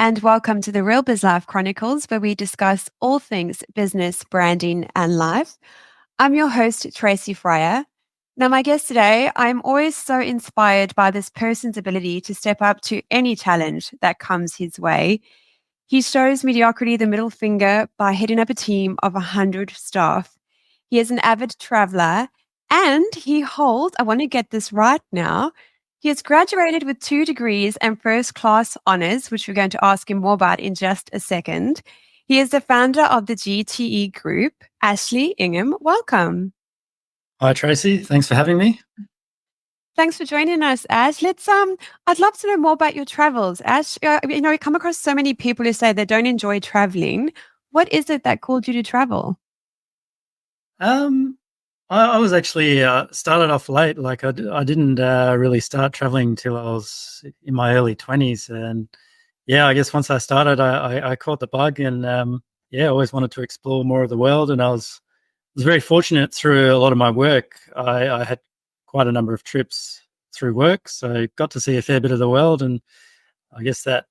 and welcome to the Real Biz Life Chronicles, where we discuss all things business, branding, and life. I'm your host, Tracy Fryer. Now, my guest today, I'm always so inspired by this person's ability to step up to any challenge that comes his way. He shows mediocrity the middle finger by heading up a team of 100 staff. He is an avid traveler and he holds, I want to get this right now, he has graduated with 2 degrees and first class honors, which we're going to ask him more about in just a second. He is the founder of the GTE Group. Ashley Ingham, welcome. Hi, Tracy. Thanks for having me. Thanks for joining us, Ash. I'd love to know more about your travels. Ash, we come across so many people who say they don't enjoy traveling. What is it that called you to travel? I was actually started off late. Like I didn't really start traveling till I was in my early 20s. And yeah, I guess once I started, I caught the bug and I always wanted to explore more of the world. And I was very fortunate through a lot of my work. I had quite a number of trips through work, so got to see a fair bit of the world. And I guess that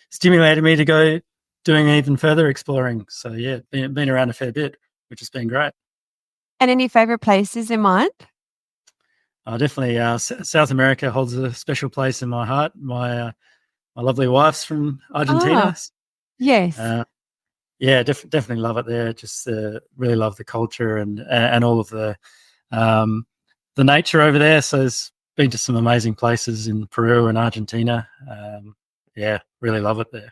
stimulated me to go doing even further exploring. So yeah, been around a fair bit, which has been great. And any favorite places in mind? Definitely South America holds a special place in my heart. My lovely wife's from Argentina. Yes. Definitely love it there. Just really love the culture and all of the nature over there. So there's been to some amazing places in Peru and Argentina. Really love it there.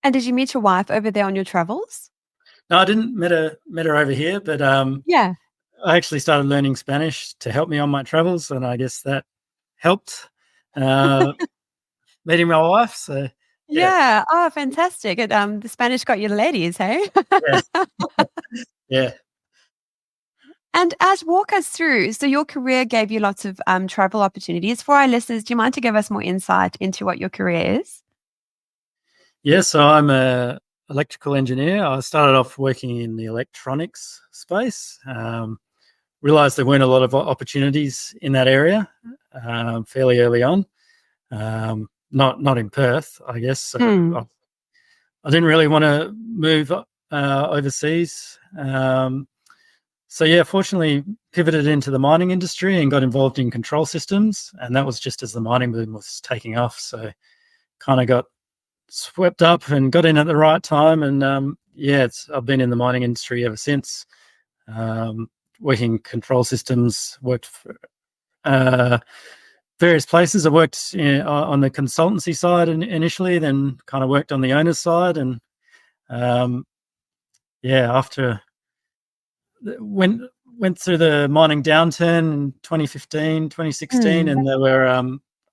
And did you meet your wife over there on your travels? No, I didn't met her over here, but I actually started learning Spanish to help me on my travels, and I guess that helped meeting my wife. So yeah. Oh, fantastic! The Spanish got you the ladies, hey? Yeah. And Ash, walk us through. So your career gave you lots of travel opportunities. For our listeners, do you mind to give us more insight into what your career is? Yeah, so I'm a electrical engineer. I started off working in the electronics space. Realized there weren't a lot of opportunities in that area fairly early on. Not in Perth, I guess. So I didn't really want to move overseas. Fortunately pivoted into the mining industry and got involved in control systems. And that was just as the mining boom was taking off. So kind of got swept up and got in at the right time. And I've been in the mining industry ever since. Working control systems, worked for various places. I worked on the consultancy side initially, then kind of worked on the owner's side. And after went through the mining downturn in 2015, 2016, and there were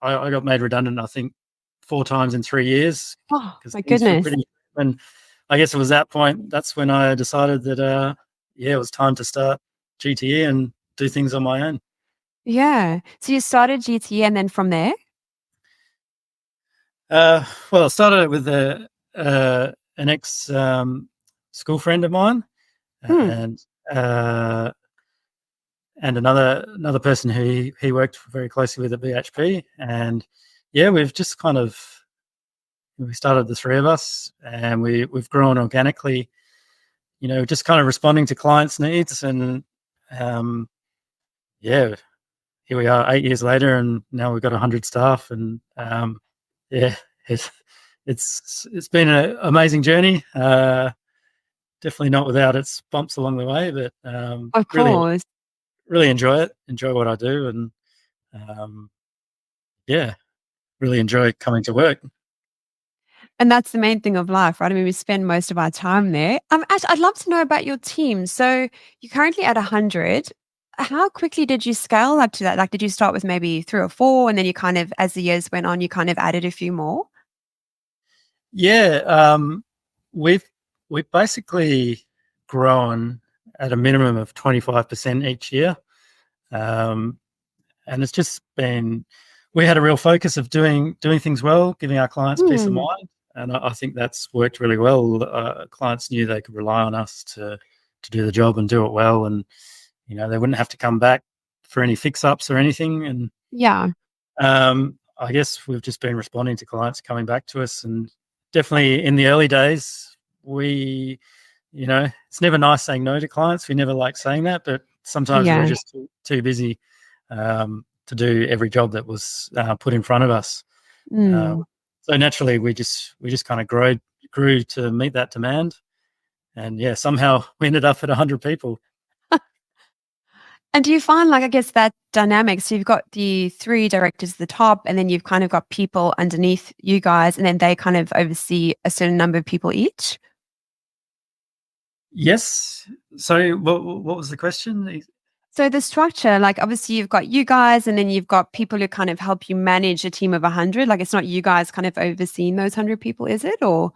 I got made redundant, I think, 4 times in 3 years. Oh, my goodness. And I guess it was that point, that's when I decided that, it was time to start GTE and do things on my own. Yeah. So you started GTE and then from there? I started with an ex school friend of mine and another person who he worked very closely with at BHP. And we've just we started the 3 of us, and we've grown organically, just kind of responding to clients' needs. And here we are 8 years later, and now we've got 100 staff. And it's been an amazing journey. Definitely not without its bumps along the way, but of course, really enjoy it. Enjoy what I do, and really enjoy coming to work. And that's the main thing of life, right? I mean, we spend most of our time there. Ash, I'd love to know about your team. So you're currently at 100. How quickly did you scale up to that? Like, did you start with maybe 3 or 4, and then you kind of, as the years went on, you kind of added a few more? Yeah, we've basically grown at a minimum of 25% each year, and it's just been, we had a real focus of doing things well, giving our clients peace of mind, and I think that's worked really well. Clients knew they could rely on us to do the job and do it well, and they wouldn't have to come back for any fix-ups or anything. And I guess we've just been responding to clients coming back to us, and definitely in the early days, it's never nice saying no to clients. We never like saying that, but sometimes we were Yeah. just too busy to do every job that was put in front of us. Mm. So naturally, we just kind of grew to meet that demand, and yeah, somehow we ended up at 100 people. And do you find, like, I guess that dynamic? So you've got the three directors at the top, and then you've kind of got people underneath you guys, and then they kind of oversee a certain number of people each. Yes. So what was the question? So the structure, like obviously you've got you guys, and then you've got people who kind of help you manage a team of 100. Like it's not you guys kind of overseeing those 100 people, is it? Or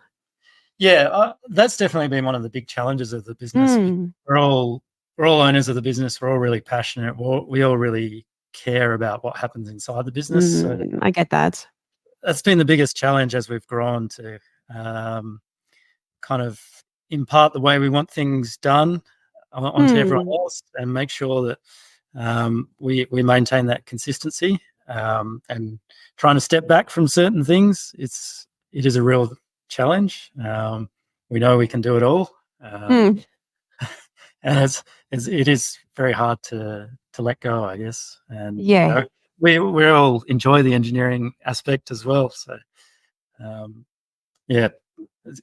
Yeah, that's definitely been one of the big challenges of the business. Mm, We're all owners of the business. We're all really passionate. We all really care about what happens inside the business. So I get that. that's been the biggest challenge as we've grown to kind of impart the way we want things done onto everyone Mm, else, and make sure that we maintain that consistency, and trying to step back from certain things. It is a real challenge. We know we can do it all, mm, and it is very hard to let go, I guess. And yeah. we all enjoy the engineering aspect as well. So yeah,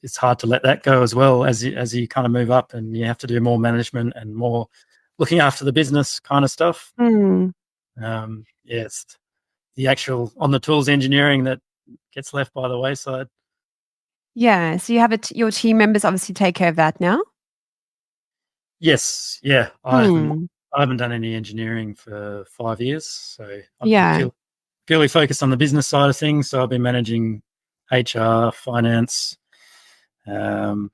it's hard to let that go as well as you kind of move up, and you have to do more management and more looking after the business kind of stuff. Mm, Yeah, it's the actual on the tools engineering that gets left by the wayside. yeah. So you have your team members obviously take care of that now. Yes, yeah. Hmm. I haven't done any engineering for 5 years, so I've been Yeah. purely focused on the business side of things. So I've been managing HR, finance, um,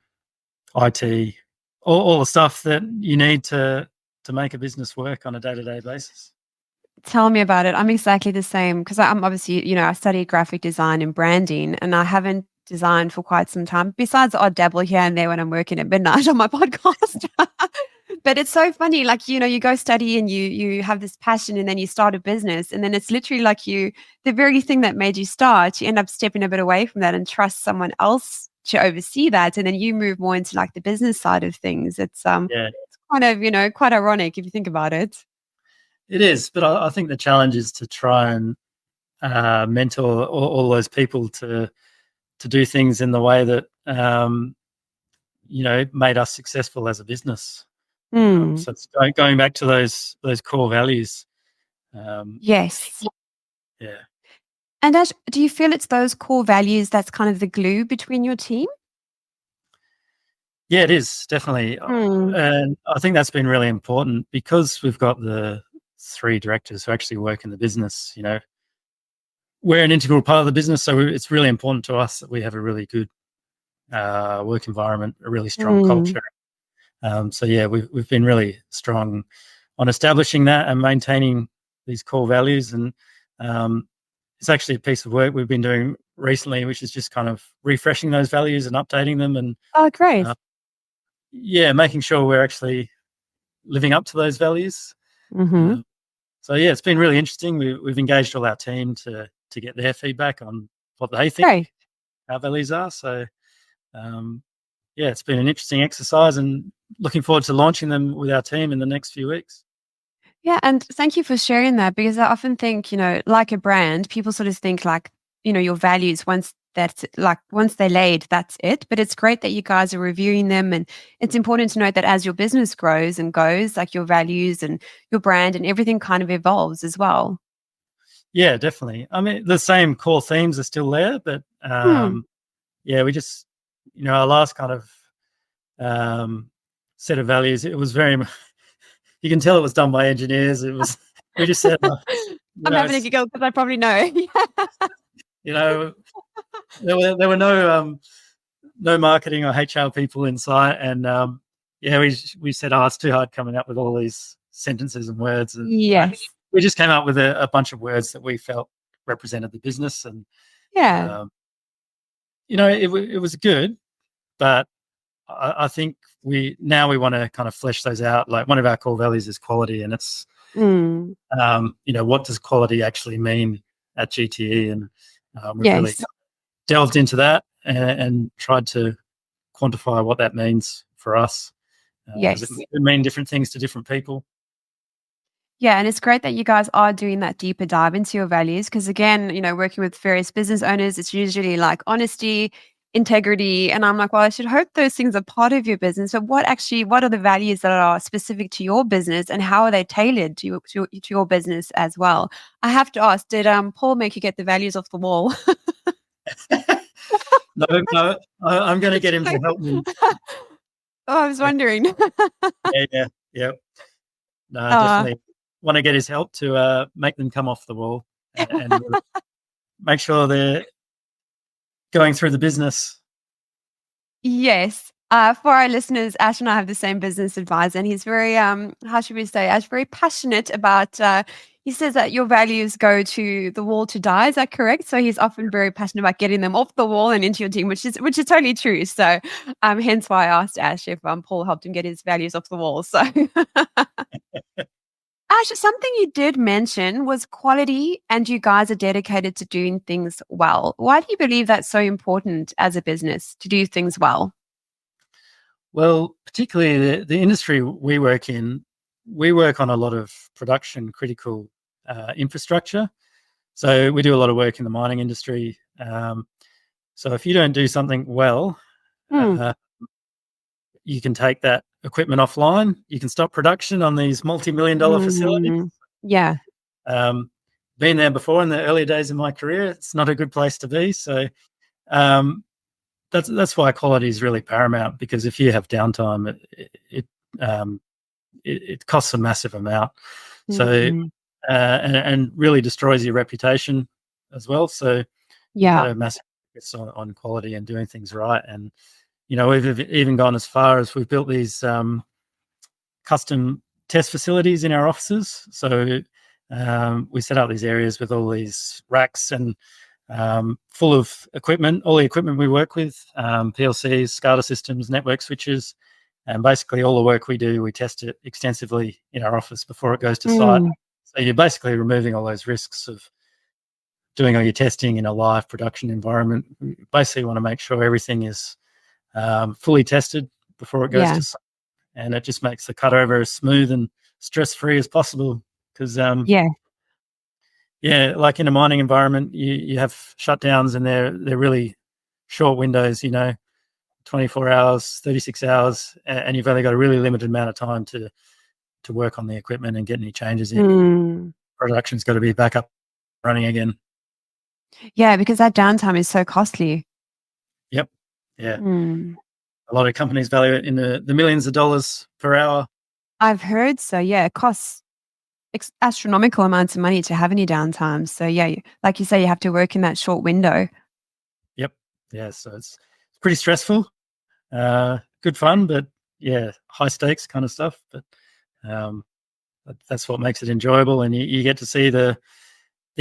IT, all the stuff that you need to make a business work on a day-to-day basis. Tell me about it. I'm exactly the same because I'm obviously, I studied graphic design and branding, and I haven't designed for quite some time, besides the odd dabble here and there when I'm working at midnight on my podcast. But it's so funny, like, you go study and you have this passion, and then you start a business, and then it's literally like the very thing that made you start, you end up stepping a bit away from that and trust someone else to oversee that. And then you move more into like the business side of things. Yeah, It's kind of, quite ironic if you think about it. it is. But I think the challenge is to try and mentor all those people to do things in the way that made us successful as a business. Hmm. So it's going back to those core values. Um, Yes. yeah, And Ash, do you feel it's those core values that's kind of the glue between your team? yeah, it is definitely, Hmm. and I think that's been really important because we've got the three directors who actually work in the business. We're an integral part of the business, so it's really important to us that we have a really good work environment, a really strong Hmm. culture. So yeah, we've been really strong on establishing that and maintaining these core values. And it's actually a piece of work we've been doing recently, which is just kind of refreshing those values and updating them, and Oh, great. uh, yeah, making sure we're actually living up to those values. Hmm. Uh, so yeah, it's been really interesting. We've engaged all our team to get their feedback on what they think Great. our values are. So um, yeah, it's been an interesting exercise, and looking forward to launching them with our team in the next few weeks. Yeah, and thank you for sharing that because I often think, like a brand, people sort of think like, your values once they're laid, that's it. But it's great that you guys are reviewing them. And it's important to note that as your business grows and goes, like your values and your brand and everything kind of evolves as well. Yeah, definitely. I mean, the same core themes are still there, but Hmm. yeah, we just, our last kind of um, set of values, it was very, you can tell it was done by engineers. It was, we just said, I'm having a it's, giggle because I probably know. you know, there were no marketing or HR people in sight, and yeah, we said, oh, it's too hard coming up with all these sentences and words, and Yes. we just came up with a bunch of words that we felt represented the business, and Yeah. um, it was good, but I think we want to kind of flesh those out. Like one of our core values is quality, and it's Mm. what does quality actually mean at GTE, and we've really Yes. delved into that and tried to quantify what that means for us, because it Yes. could mean different things to different people. Yeah, and it's great that you guys are doing that deeper dive into your values because, again, working with various business owners, it's usually like honesty, integrity, and I'm like, well, I should hope those things are part of your business. But what are the values that are specific to your business, and how are they tailored to your business as well? I have to ask, did Paul make you get the values off the wall? No, I'm going to get him to help me. Oh, I was wondering. Yeah. No, uh, definitely want to get his help to make them come off the wall and make sure they're going through the business. Yes. For our listeners, Ash and I have the same business advisor, and he's very, how should we say, Ash, very passionate about. He says that your values go to the wall to die. Is that correct? So he's often very passionate about getting them off the wall and into your team, which is totally true. So, hence why I asked Ash if Paul helped him get his values off the wall. So, Ash, something you did mention was quality, and you guys are dedicated to doing things well. Why do you believe that's so important as a business to do things well? Well, particularly the industry we work in, we work on a lot of production critical infrastructure. So we do a lot of work in the mining industry. So if you don't do something well, Hmm. you can take that equipment offline. You can stop production on these multi-million-dollar facilities. Yeah. Been there before in the early days of my career. It's not a good place to be. So um, that's why quality is really paramount, because if you have downtime, it costs a massive amount. So Mhm. and really destroys your reputation as well. So you've got Yeah. to massive focus on quality and doing things right. And we've even gone as far as we've built these custom test facilities in our offices. So we set up these areas with all these racks and full of equipment, all the equipment we work with, PLCs, SCADA systems, network switches, and basically all the work we do, we test it extensively in our office before it goes to site. Mm. So you're basically removing all those risks of doing all your testing in a live production environment. We basically want to make sure everything is fully tested before it goes Yeah. to site, and it just makes the cutover as smooth and stress-free as possible. Because Yeah. yeah, like in a mining environment, you have shutdowns, and they're really short windows. 24 hours, 36 hours, and you've only got a really limited amount of time to work on the equipment and get any changes in. Mm. Production's got to be back up running again. Yeah, because that downtime is so costly. Yep. Yeah. Mm. A lot of companies value it in the millions of dollars per hour. I've heard so, yeah, it costs astronomical amounts of money to have any downtime. So, yeah, like you say, you have to work in that short window. Yep. Yeah. So it's pretty stressful. Good fun, but yeah, high stakes kind of stuff. But um, that's what makes it enjoyable, and you get to see the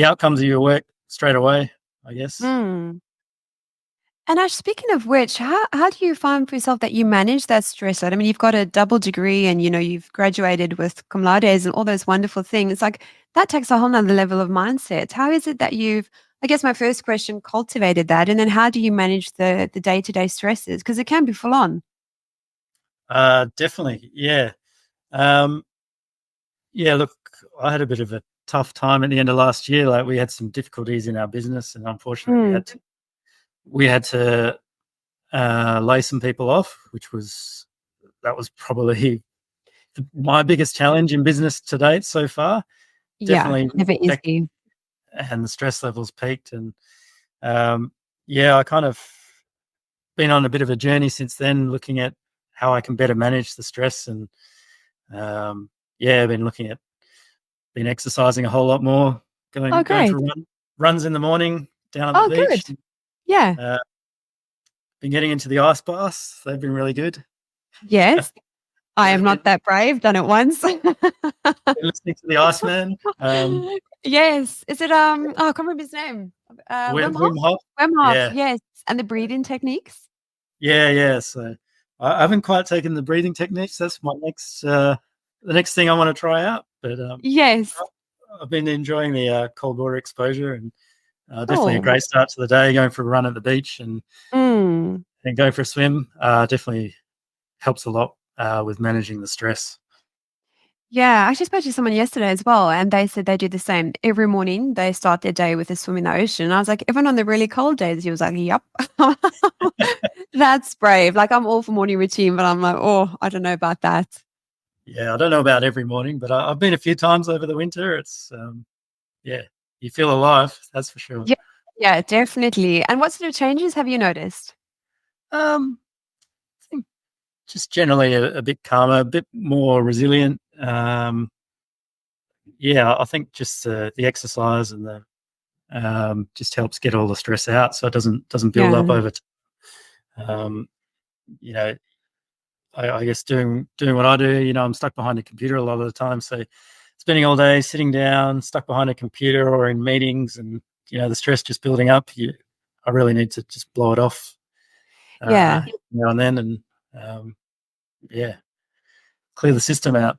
outcomes of your work straight away, I guess. Mm. And Ash, speaking of which, how do you find for yourself that you manage that stress load? I mean, you've got a double degree and you've graduated with cum laudes and all those wonderful things. Like that takes a whole nother level of mindset. How is it that I guess my first question, cultivated that? And then how do you manage the day-to-day stresses? Because it can be full on. Definitely. Yeah. Um, yeah, look, I had a bit of a tough time at the end of last year. Like we had some difficulties in our business, and unfortunately Mm. we had to lay some people off, that was probably my biggest challenge in business to date so far. Yeah, Definitely, never easy. and the stress levels peaked, and yeah, I kind of been on a bit of a journey since then, looking at how I can better manage the stress, and yeah, I've been exercising a whole lot more, Oh, going great. for runs in the morning down at the Oh, beach. good. Yeah. Uh, been getting into the ice baths; they've been really good. Yes. I am Been not that brave. Done it once. listening to the Iceman. Yes. Is it, oh, I can't remember his name. Wim Hof? Wim Hof. Wim Hof, Yeah, yes. And the breathing techniques? yeah. So I haven't quite taken the breathing techniques. That's my the next thing I want to try out. But Yes. I've been enjoying the cold water exposure, and Definitely a Cool. great start to the day, going for a run at the beach Mm. and going for a swim. Definitely helps a lot with managing the stress. Yeah, I actually spoke to someone yesterday as well, and they said they do the same. Every morning, they start their day with a swim in the ocean. And I was like, even on the really cold days, he was like, yep. That's brave. Like, I'm all for morning routine, but I'm like, oh, I don't know about that. Yeah, I don't know about every morning, but I've been a few times over the winter. It's yeah, you feel alive, that's for sure. Yeah, yeah, definitely. And what sort of changes have you noticed? Um, I think just generally a bit calmer, a bit more resilient. Yeah, I think just the exercise and the just helps get all the stress out, so it doesn't build up Yeah. over time. Um, you know, I guess doing what I do, I'm stuck behind a computer a lot of the time, so spending all day sitting down, stuck behind a computer or in meetings, and the stress just building up. I really need to just blow it off Yeah. now and then, and um, yeah, clear the system out.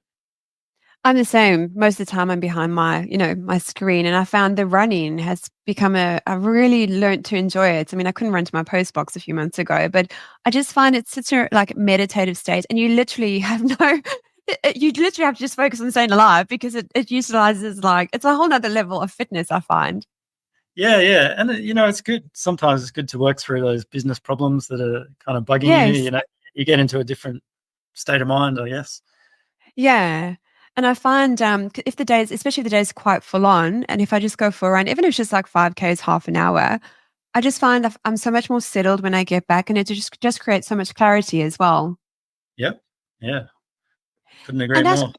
I'm the same. Most of the time I'm behind my screen, and I found the running has become I really learned to enjoy it. I mean, I couldn't run to my post box a few months ago, but I just find it's such a like meditative state, and you literally have you literally have to just focus on staying alive because it utilizes like it's a whole nother level of fitness, I find. Yeah, yeah, and it's good. Sometimes it's good to work through those business problems that are kind of bugging you. Yes. You get into a different state of mind, I guess. Yeah. And I find if the days, especially if the day's quite full on, and if I just go for a run, even if it's just like 5Ks, half an hour, I just find that I'm so much more settled when I get back, and it just creates so much clarity as well. Yep. Yeah. Couldn't agree And that's more.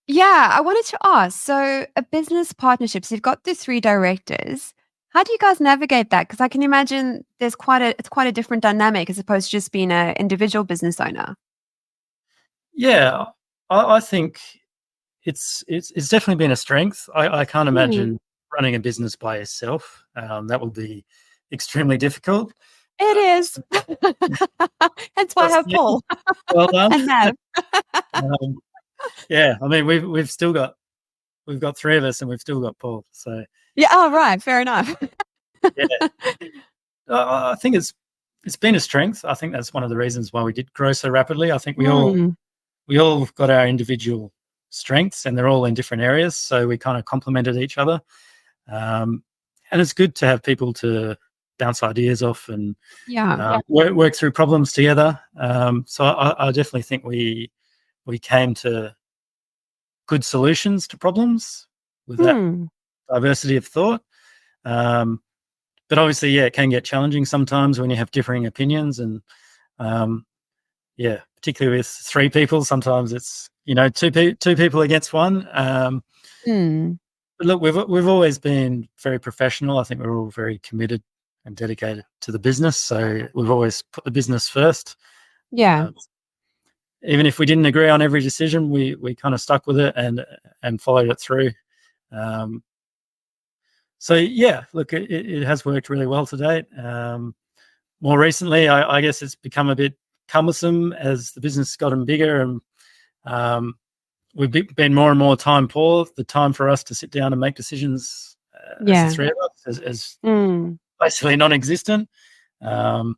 yeah, I wanted to ask. So, a business partnership. So you've got the three directors. How do you guys navigate that? Because I can imagine it's quite a different dynamic as opposed to just being an individual business owner. Yeah, I think it's definitely been a strength. I can't Hmm, imagine running a business by yourself. That will be extremely difficult. it is. That's why I Trust have me. Paul Well done. and Mav. Um, yeah, I mean we've got three of us and we've still got Paul. So Yeah. Oh, right. Fair enough. yeah, I think it's been a strength. I think that's one of the reasons why we did grow so rapidly. I think Hmm. we all got our individual strengths and they're all in different areas, so we kind of complemented each other. And it's good to have people to bounce ideas off and Yeah. work through problems together. So I definitely think we came to good solutions to problems with that Hmm. diversity of thought. Um, but obviously, yeah, it can get challenging sometimes when you have differing opinions, and um, yeah, particularly with three people, sometimes it's two people against one. Hmm. But look, we've always been very professional. I think we're all very committed and dedicated to the business, so we've always put the business first. Yeah. Uh, Even if we didn't agree on every decision, we kind of stuck with it and followed it through. Um, so yeah, look, it has worked really well to date. More recently, I guess it's become a bit cumbersome as the business has gotten bigger, and um, been more and more time poor. The time for us to sit down and make decisions as the Yeah. three of us is Hmm. basically non-existent. Um,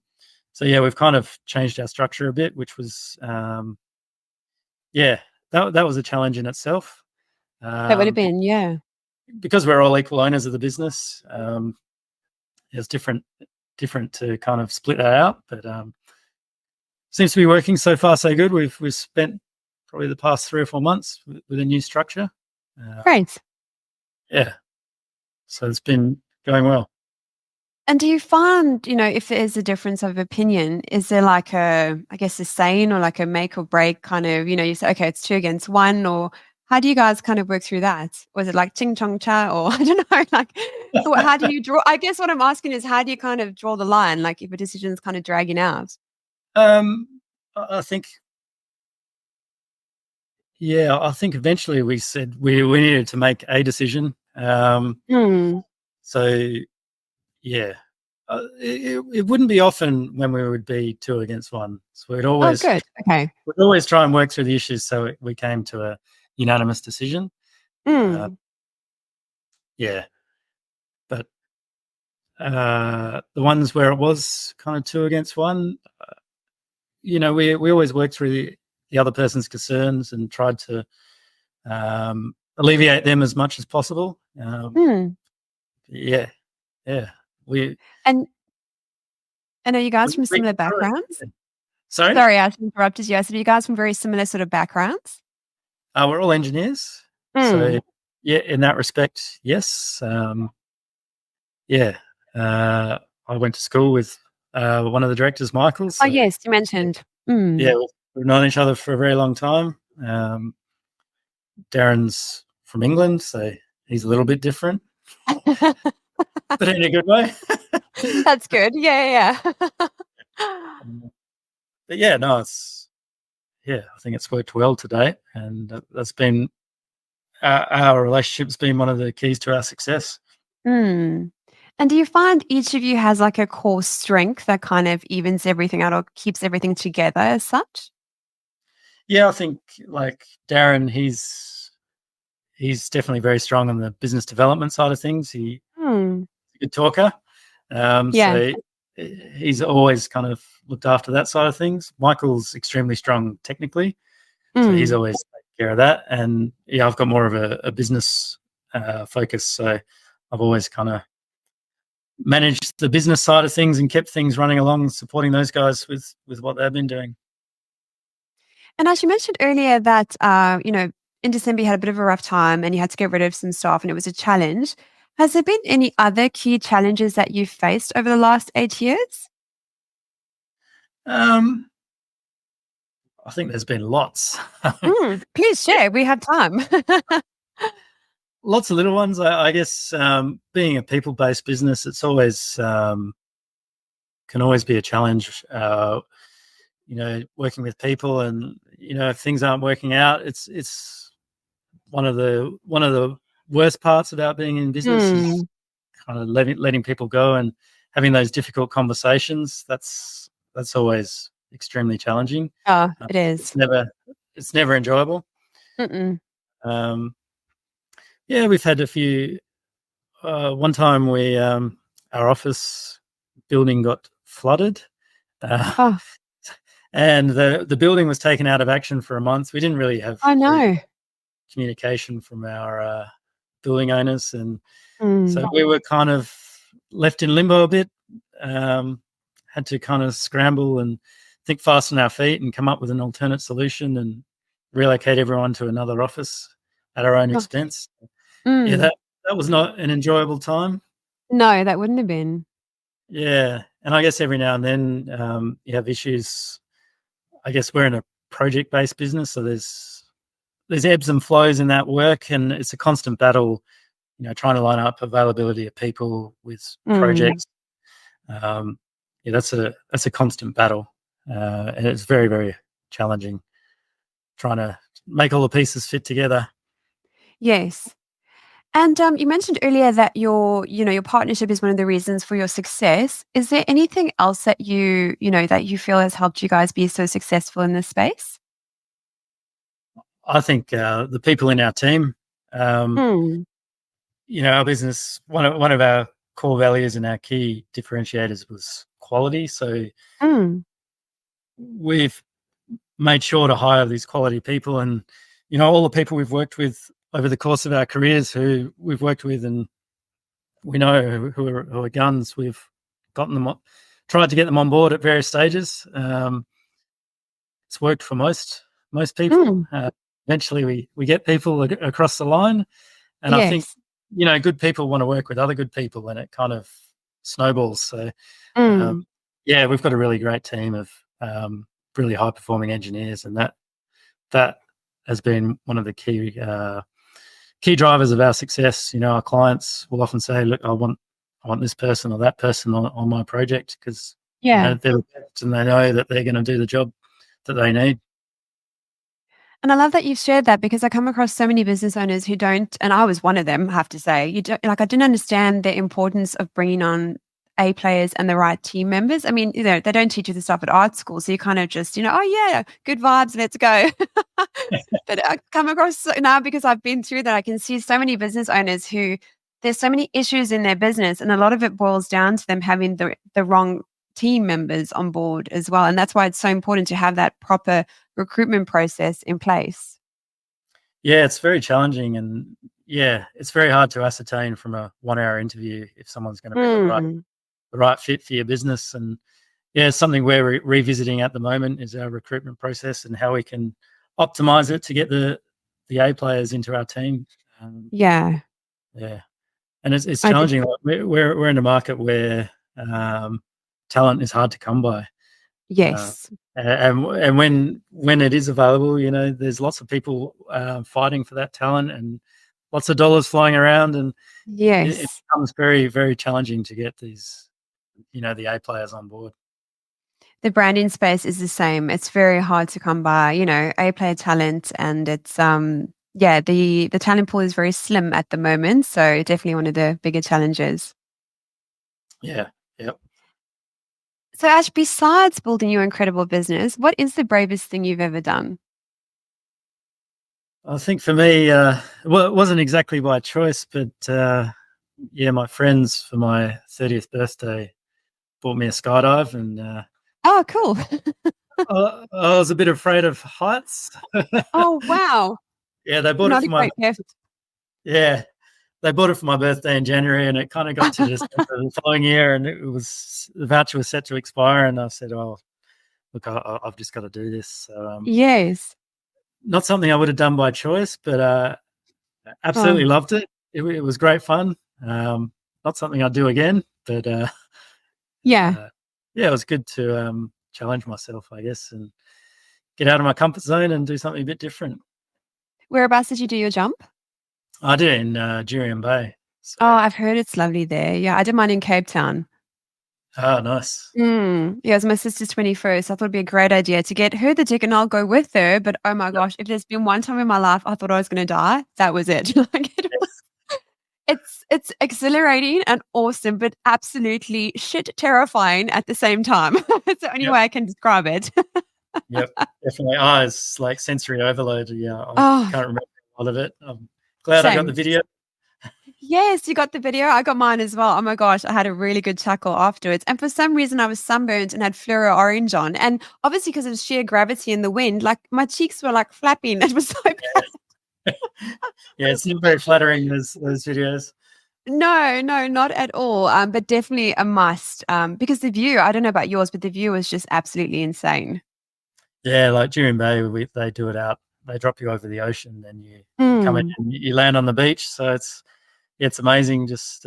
so yeah, we've kind of changed our structure a bit, which was yeah, that was a challenge in itself. That would have Um, been, yeah. because we're all equal owners of the business, it's different to kind of split that out, but seems to be working so far so good. We've spent probably the past 3 or 4 months with a new structure. Uh, Great. yeah, so it's been going well. And do you find, if there is a difference of opinion, is there like I guess, a saying or like a make or break kind of, you say, okay, it's two against one, or how do you guys kind of work through that? Was it like ching chong cha, or I don't know, like, how do you draw? I guess what I'm asking is, how do you kind of draw the line? Like, if a decision is kind of dragging out? Um, I think, yeah, I think eventually we said we needed to make a decision. Hmm. So yeah, it wouldn't be often when we would be two against one. So Oh, good. Okay. we'd always try and work through the issues so we came to a unanimous decision. Uh, Mm. yeah, but the ones where it was kind of two against one, we always worked through the other person's concerns and tried to alleviate them as much as possible. Yeah, yeah. And are you guys we, from we similar backgrounds? Sorry? Sorry, I interrupted you. I said, are you guys from very similar sort of backgrounds? We're all engineers. So, yeah, in that respect, yes. Yeah. I went to school with one of the directors, Michael. Oh, So, yes, you mentioned. yeah, we've known each other for a very long time. Darren's from England, so he's a little bit different, but in a good way. That's good. Yeah. But yeah, no, I think it's worked well to date, and that's been our relationship's been one of the keys to our success. And do you find each of you has like a core strength that kind of evens everything out or keeps everything together as such? Yeah, I think like Darren, he's definitely very strong on the business development side of things. He's a good talker. Yeah. So he's always kind of looked after that side of things. Michael's extremely strong technically, so he's always taken care of that. And yeah, I've got more of a business focus, so I've always kind of managed the business side of things and kept things running along, supporting those guys with what they've been doing. And as you mentioned earlier that, in December you had a bit of a rough time and you had to get rid of some staff and it was a challenge. Has there been any other key challenges that you've faced over the last 8 years? Um, I think there's been lots. Please share. We have time. Lots of little ones. I guess being a people-based business, it's always can always be a challenge. Working with people, and if things aren't working out, it's one of the worst parts about being in business is kind of letting people go and having those difficult conversations. That's always extremely challenging. Oh, it is. It's never enjoyable. Yeah, we've had a few. One time our office building got flooded. And the building was taken out of action for a month. We didn't really have communication from our building owners, and so we were kind of left in limbo a bit. Had to kind of scramble and think fast on our feet and come up with an alternate solution and relocate everyone to another office at our own expense. Yeah, that was not an enjoyable time. No, that wouldn't have been. Yeah, and I guess every now and then you have issues. I guess we're in a project-based business, so there's ebbs and flows in that work, and it's a constant battle, trying to line up availability of people with projects. Yeah, that's a constant battle, and it's very, very challenging trying to make all the pieces fit together. Yes. And you mentioned earlier that your partnership is one of the reasons for your success. Is there anything else that that you feel has helped you guys be so successful in this space? I think the people in our team, our business, one of our core values and our key differentiators was quality. So we've made sure to hire these quality people, and all the people we've worked with over the course of our careers who we've worked with and we know who are guns, we've gotten them tried to get them on board at various stages. It's worked for most people. Eventually we get people across the line, and I think good people want to work with other good people, and it kind of snowballs. So yeah, we've got a really great team of really high performing engineers, and that has been one of the key drivers of our success. Our clients will often say, look, I want this person or that person on my project because they're the best and they know that they're going to do the job that they need. And I love that you've shared that because I come across so many business owners who don't, and I was one of them, I have to say, I didn't understand the importance of bringing on A players and the right team members. I mean, they don't teach you the stuff at art school. So you kind of just, oh yeah, good vibes, let's go. But I come across now because I've been through that. I can see so many business owners who there's so many issues in their business, and a lot of it boils down to them having the wrong team members on board as well. And that's why it's so important to have that proper recruitment process in place. Yeah, it's very challenging, and yeah, it's very hard to ascertain from a 1 hour interview if someone's going to be Mm, the right fit for your business. And yeah, it's something we're revisiting at the moment is our recruitment process and how we can optimize it to get the A players into our team. yeah, Yeah, and it's I did. challenging. Like, we're in a market where um, talent is hard to come by. Uh, Yes, and when it is available, there's lots of people fighting for that talent and lots of dollars flying around, and it yes. becomes very, very challenging to get these, the A players on board. The branding space is the same. It's very hard to come by, A player talent, and it's yeah, the talent pool is very slim at the moment. So definitely one of the bigger challenges. Yeah, yep. So Ash, besides building your incredible business, what is the bravest thing you've ever done? I think for me, well, it wasn't exactly by choice, but yeah, my friends for my 30th birthday bought me a skydive, and Oh, cool. I was a bit afraid of heights. Oh, wow. Yeah, they bought it Not a for my great gift. yeah, they bought it for my birthday in January, and it kind of got to December the following year, and the voucher was set to expire, and I said, "Oh, look, I've just got to do this." So, Yes. not something I would have done by choice, but absolutely Oh, loved it. It was great fun. Not something I'd do again, but yeah. uh, yeah, it was good to challenge myself, I guess, and get out of my comfort zone and do something a bit different. Whereabouts did you do your jump? I did in Jurien Bay. So, Oh, I've heard it's lovely there. Yeah, I did mine in Cape Town. nice. Yeah, it was my sister's 21st. I thought it'd be a great idea to get her the ticket and I'll go with her. But oh my Yep. gosh, if there's been one time in my life I thought I was going to die, that was it. Like it's exhilarating and awesome, but absolutely shit terrifying at the same time. It's the only Yep. way I can describe it. Yep, definitely. Oh, it's like sensory overload. Yeah, I Oh, can't remember a lot of it. I'm glad I got the same. video. Yes, you got the video. I got mine as well. Oh my gosh, I had a really good chuckle afterwards. And for some reason, I was sunburned and had fluoro orange on. And obviously, because of sheer gravity and the wind, like my cheeks were like flapping. It was so bad. Yeah, it's not very flattering, those videos. No, no, not at all. But definitely a must. Because the view, I don't know about yours, but the view was just absolutely insane. Yeah, like during Bay, they do it out. They drop you over the ocean, then you come in Mm, and you land on the beach. So it's amazing just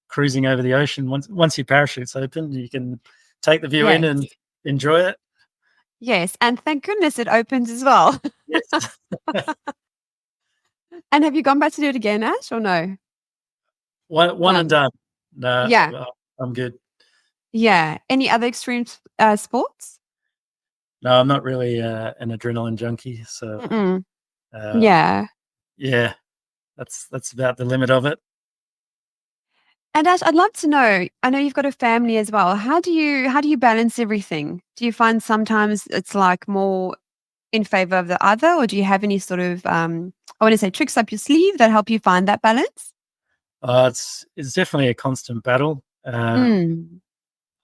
cruising over the ocean. Once your parachute's open, you can take the view in yes. and enjoy it. Yes. And thank goodness it opens as well. Yes. And have you gone back to do it again, Ash, or no? One and One. done. No, Yeah. I'm good. Yeah. Any other extreme sports? No, I'm not really an adrenaline junkie. So Mm-mm. uh, Yeah. yeah, that's about the limit of it. And Ash, I'd love to know. I know you've got a family as well. How do you balance everything? Do you find sometimes it's like more in favor of the other, or do you have any sort of I want to say tricks up your sleeve that help you find that balance? It's definitely a constant battle. Mm.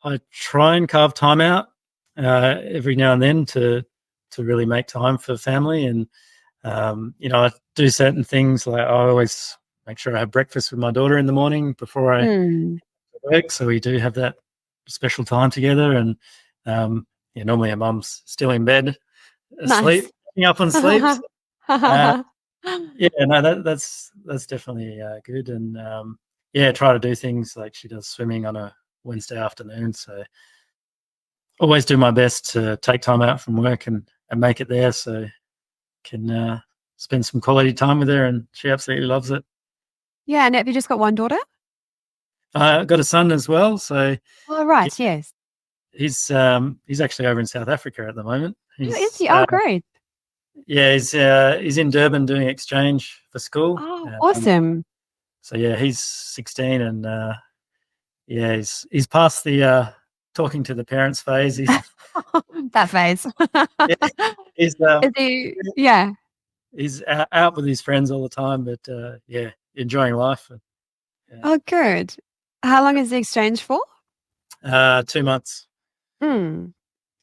I try and carve time out every now and then to really make time for family, and I do certain things like I always make sure I have breakfast with my daughter in the morning before I Mm. work, so we do have that special time together. And yeah, normally our mum's still in bed Nice. asleep, picking up on sleep. Uh, yeah, no, that's definitely good. And yeah, try to do things like she does swimming on a Wednesday afternoon. So always do my best to take time out from work and make it there, so can spend some quality time with her, and she absolutely loves it. Yeah, and have you just got one daughter? I've got a son as well, so Oh, yeah, right, yes. he's actually over in South Africa at the moment. Oh, is he? Oh, great. Yeah, he's in Durban doing exchange for school. Oh, Um, awesome. so yeah, he's 16, and yeah, he's past the talking to the parents phase. That phase. Yeah, he's Is he? Yeah. out with his friends all the time, but yeah, enjoying life. Yeah. Oh, good. How long is the exchange for? 2 months. Mm.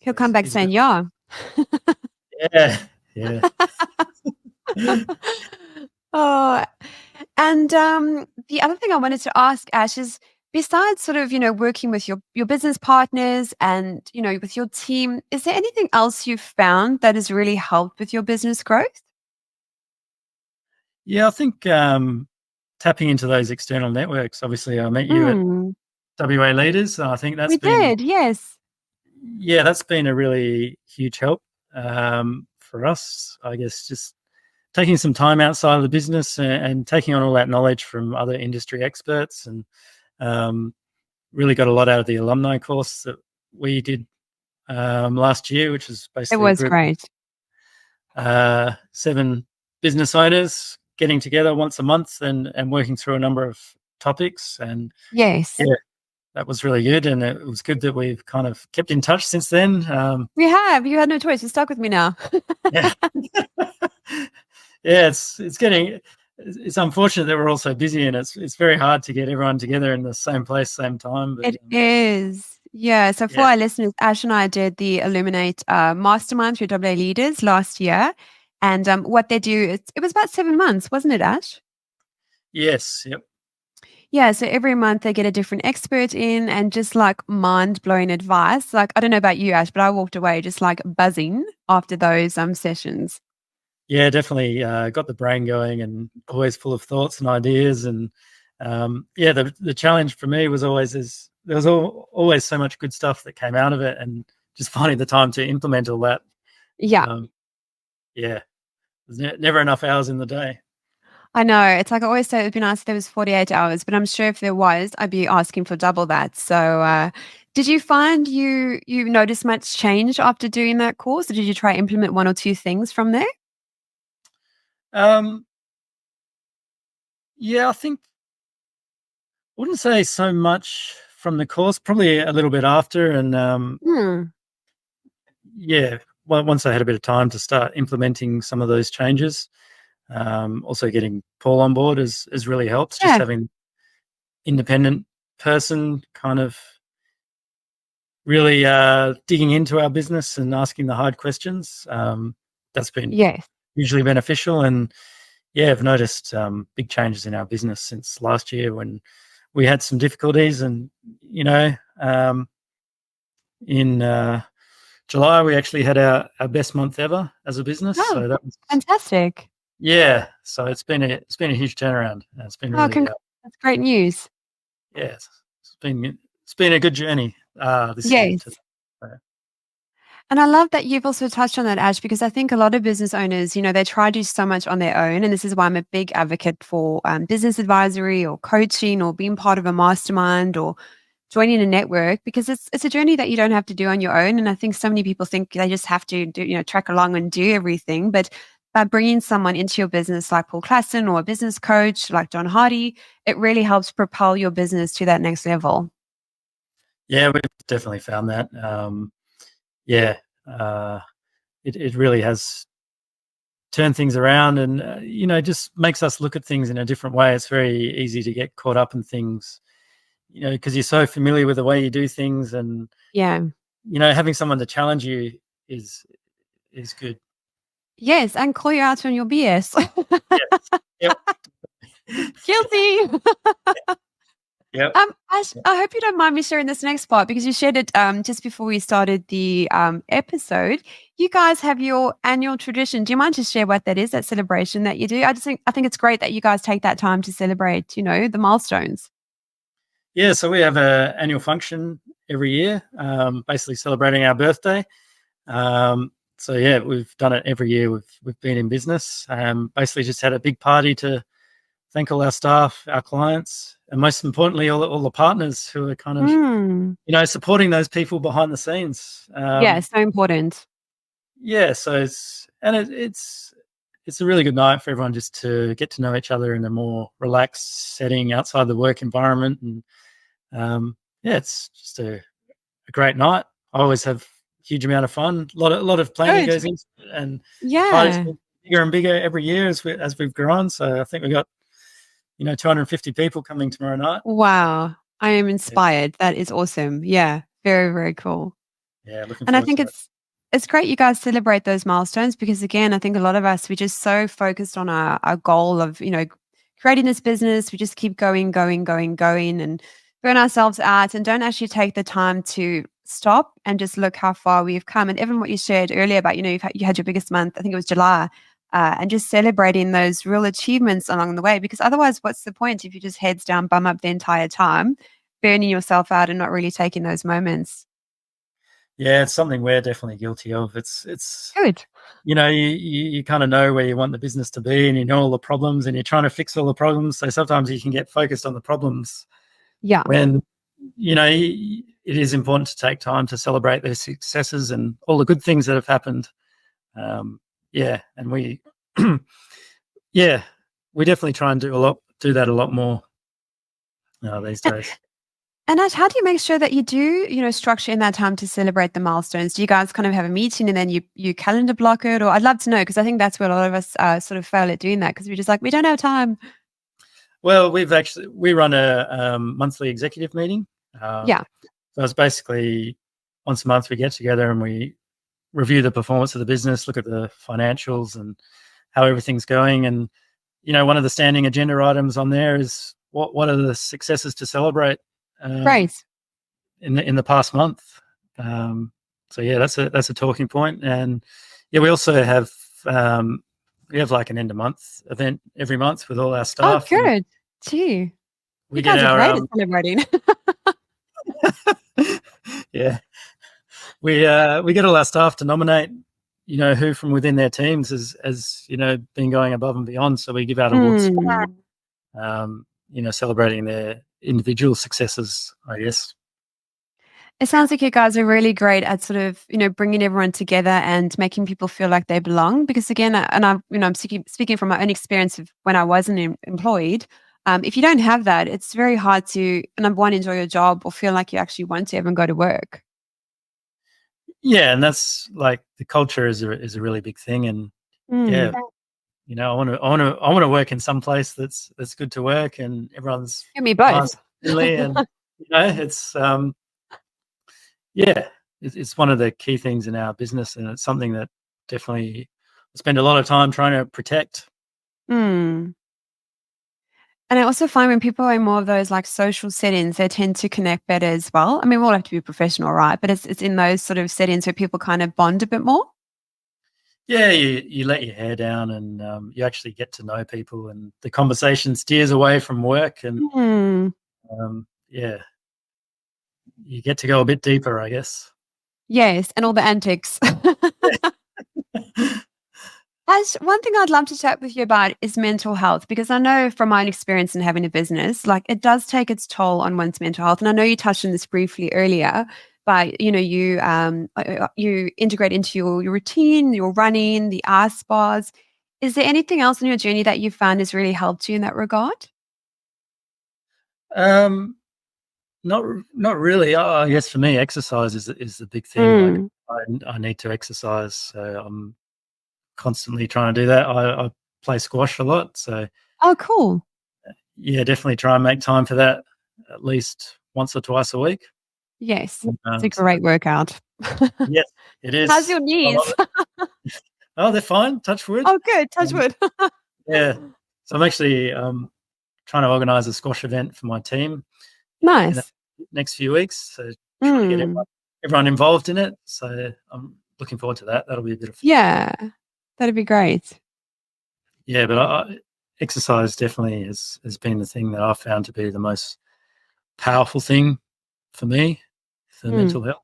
He'll come He's, back he's good. saying, yeah. Yeah, yeah. Oh, and the other thing I wanted to ask, Ash, is besides sort of, working with your business partners and, with your team, is there anything else you've found that has really helped with your business growth? Yeah, I think tapping into those external networks. Obviously, I met you at Mm, WA Leaders. And I think we did, yes. that's been a really huge help for us. I guess just taking some time outside of the business and taking on all that knowledge from other industry experts, and um, really got a lot out of the alumni course that we did last year, which is It basically a was group of great. 7 business owners getting together once a month and working through a number of topics. And Yes, yeah, that was really good. And it was good that we've kind of kept in touch since then. we have. You had no choice. You're stuck with me now. Yeah. Yeah, it's unfortunate that we're all so busy, and it's very hard to get everyone together in the same place, same time. But It is. Yeah. So for yeah, our listeners, Ash and I did the Illuminate Mastermind through AA Leaders last year. And what they do, it was about 7 months, wasn't it, Ash? yes, yep, Yeah. So every month they get a different expert in and just like mind blowing advice. Like, I don't know about you, Ash, but I walked away just like buzzing after those sessions. yeah, definitely got the brain going and always full of thoughts and ideas. And yeah, the challenge for me was always there was always so much good stuff that came out of it, and just finding the time to implement all that. Yeah. Um, yeah, there's never enough hours in the day. I know. It's like I always say, it would be nice if there was 48 hours, but I'm sure if there was, I'd be asking for double that. So, did you find you noticed much change after doing that course, or did you try implement one or two things from there? Um, yeah, I think wouldn't say so much from the course, probably a little bit after. And Hmm. yeah, well, once I had a bit of time to start implementing some of those changes, also getting Paul on board has really helped. Just Yeah. having independent person kind of really digging into our business and asking the hard questions. That's been Yes. hugely beneficial. And yeah, I've noticed big changes in our business since last year when we had some difficulties. And um, in July we actually had our best month ever as a business. Oh, So that was fantastic. yeah. So it's been a huge turnaround. It's been Oh, really that's great news. yeah. It's been a good journey this year. Yes. And I love that you've also touched on that, Ash, because I think a lot of business owners, they try to do so much on their own. And this is why I'm a big advocate for business advisory or coaching or being part of a mastermind or joining a network, because it's a journey that you don't have to do on your own. And I think so many people think they just have to do, track along and do everything. But by bringing someone into your business like Paul Klassen or a business coach like John Hardy, it really helps propel your business to that next level. Yeah, we've definitely found that. Yeah, uh, it really has turned things around, and just makes us look at things in a different way. It's very easy to get caught up in things, because you're so familiar with the way you do things, and Yeah. having someone to challenge you is good. Yes. And call you out on your BS. Yes. Yep. Guilty. Yep. Ash, I hope you don't mind me sharing this next part because you shared it just before we started the episode. You guys have your annual tradition. Do you mind to share what that is, that celebration that you do? I think it's great that you guys take that time to celebrate, the milestones. Yeah. So we have a annual function every year, basically celebrating our birthday. So yeah, we've done it every year. We've been in business. Basically, just had a big party to thank all our staff, our clients, and most importantly, all the partners who are kind of Mm. supporting those people behind the scenes. Yeah, so important. Yeah, so it's a really good night for everyone just to get to know each other in a more relaxed setting outside the work environment. And yeah, it's just a great night. I always have a huge amount of fun. A lot of planning Good. goes into it, and the parties Yeah. get bigger and bigger every year as we've grown. So I think we got 250 people coming tomorrow night. Wow. I am inspired. That is awesome. Yeah. Very, very cool. Yeah, looking And I forward think to it. it's great you guys celebrate those milestones because again, I think a lot of us we're just so focused on our goal of, creating this business. We just keep going, going, going, going and burn ourselves out and don't actually take the time to stop and just look how far we've come. And even what you shared earlier about, you had your biggest month, I think it was July, and just celebrating those real achievements along the way. Because otherwise, what's the point if you just heads down, bum up the entire time, burning yourself out and not really taking those moments? Yeah, it's something we're definitely guilty of. It's Good. you kind of know where you want the business to be, and you know all the problems, and you're trying to fix all the problems. So sometimes you can get focused on the problems Yeah. when it is important to take time to celebrate their successes and all the good things that have happened. And we, yeah, we definitely try and do that a lot more these days. And Ash, how do you make sure that you do, structure in that time to celebrate the milestones? Do you guys kind of have a meeting and then you calendar block it? Or I'd love to know because I think that's where a lot of us sort of fail at doing that because we're just like, we don't have time. Well, we run a monthly executive meeting. Yeah. So it's basically once a month we get together and we review the performance of the business, look at the financials and how everything's going. And, one of the standing agenda items on there is what are the successes to celebrate Great. in the past month. So yeah, that's a talking point. And yeah, we also have we have like an end of month event every month with all our staff. Oh, good. Gee, We you get guys are our great at celebrating. yeah, we get all our staff to nominate, who from within their teams has been going above and beyond. So we give out awards, celebrating their individual successes, I guess. It sounds like you guys are really great at sort of, bringing everyone together and making people feel like they belong. Because again, I'm speaking from my own experience of when I wasn't employed. If you don't have that, it's very hard to, number one, enjoy your job or feel like you actually want to even go to work. Yeah, and that's like the culture is a really big thing, and yeah, I want to work in some place that's good to work, and everyone's Give me nice, both. friendly, and it's yeah, it's one of the key things in our business, and it's something that definitely I spend a lot of time trying to protect. Mm. And I also find when people are in more of those like social settings, they tend to connect better as well. I mean, we all have to be professional, right? But it's in those sort of settings where people kind of bond a bit more. Yeah, you let your hair down, and you actually get to know people, and the conversation steers away from work, and Mm. yeah, you get to go a bit deeper, I guess. Yes, and all the antics. As one thing I'd love to chat with you about is mental health, because I know from my own experience in having a business, like it does take its toll on one's mental health. And I know you touched on this briefly earlier, but you integrate into your routine, your running, the ice bars. Is there anything else in your journey that you found has really helped you in that regard? Um, not really. I guess for me, exercise is the big thing. Like Mm. I need to exercise, so I'm constantly trying to do that. I play squash a lot, so Oh, cool. yeah, definitely try and make time for that at least once or twice a week. Yes, it's a So great workout. yes, it How's your is. I love knees? it. Oh, they're fine. Touch wood. Oh, good. Touch Um, wood. yeah. So I'm actually trying to organise a squash event for my team in the Nice. next few weeks. So trying to get Mm. everyone involved in it. So I'm looking forward to that. That'll be a bit of fun. Yeah, that'd be great. Yeah, but exercise definitely has been the thing that I've found to be the most powerful thing for me for Mm. mental health.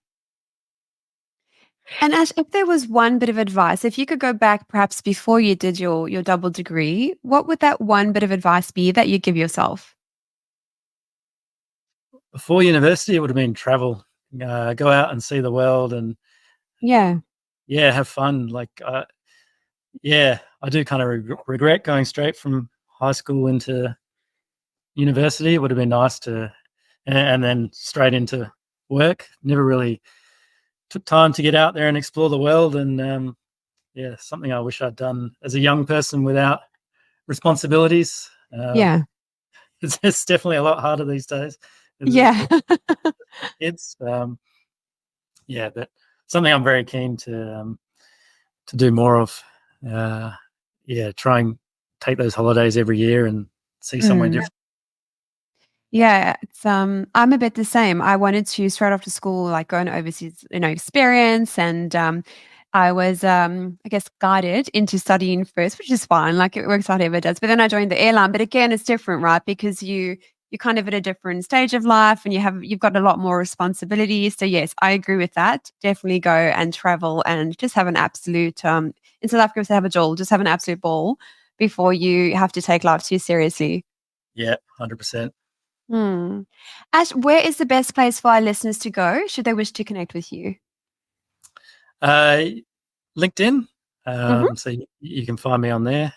And Ash, if there was one bit of advice, if you could go back perhaps before you did your double degree, what would that one bit of advice be that you give yourself? Before university, it would have been travel, go out and see the world, and Yeah. yeah, have fun. Like, yeah, I do kind of regret going straight from high school into university. It would have been nice to, and then straight into work. Never really took time to get out there and explore the world, and yeah, something I wish I'd done as a young person without responsibilities. Yeah. it's definitely a lot harder these days. Yeah. It's but something I'm very keen to do more of. Try and take those holidays every year and see somewhere Mm. different. Yeah, it's I'm a bit the same. I wanted to straight after school like go on overseas, experience and I was I guess guided into studying first, which is fine. Like it works out ever does. But then I joined the airline. But again, it's different, right? Because you're kind of at a different stage of life and you've got a lot more responsibilities. So yes, I agree with that. Definitely go and travel and just have an absolute in South Africa we say have a jol, just have an absolute ball before you have to take life too seriously. Yeah, 100%. Hmm. Ash, where is the best place for our listeners to go should they wish to connect with you? Uh, LinkedIn. Hmm. So you can find me on there.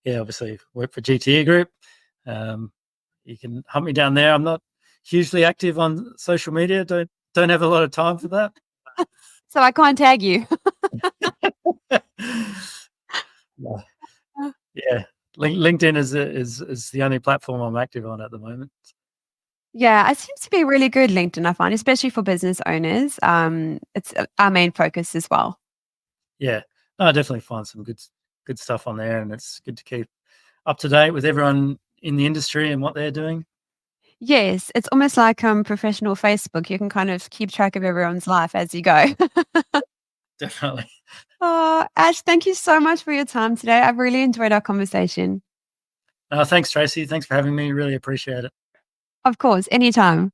Obviously work for GTE Group. You can hunt me down there. I'm not hugely active on social media. Don't have a lot of time for that. So I can't tag you. No. Yeah, LinkedIn is the only platform I'm active on at the moment. Yeah, it seems to be really good, LinkedIn, I find, especially for business owners. It's our main focus as well. Yeah, no, I definitely find some good stuff on there, and it's good to keep up to date with everyone in the industry and what they're doing. Yes, it's almost like professional Facebook. You can kind of keep track of everyone's life as you go. Definitely. Oh, Ash, thank you so much for your time today. I've really enjoyed our conversation. Thanks, Tracy. Thanks for having me. Really appreciate it. Of course, anytime.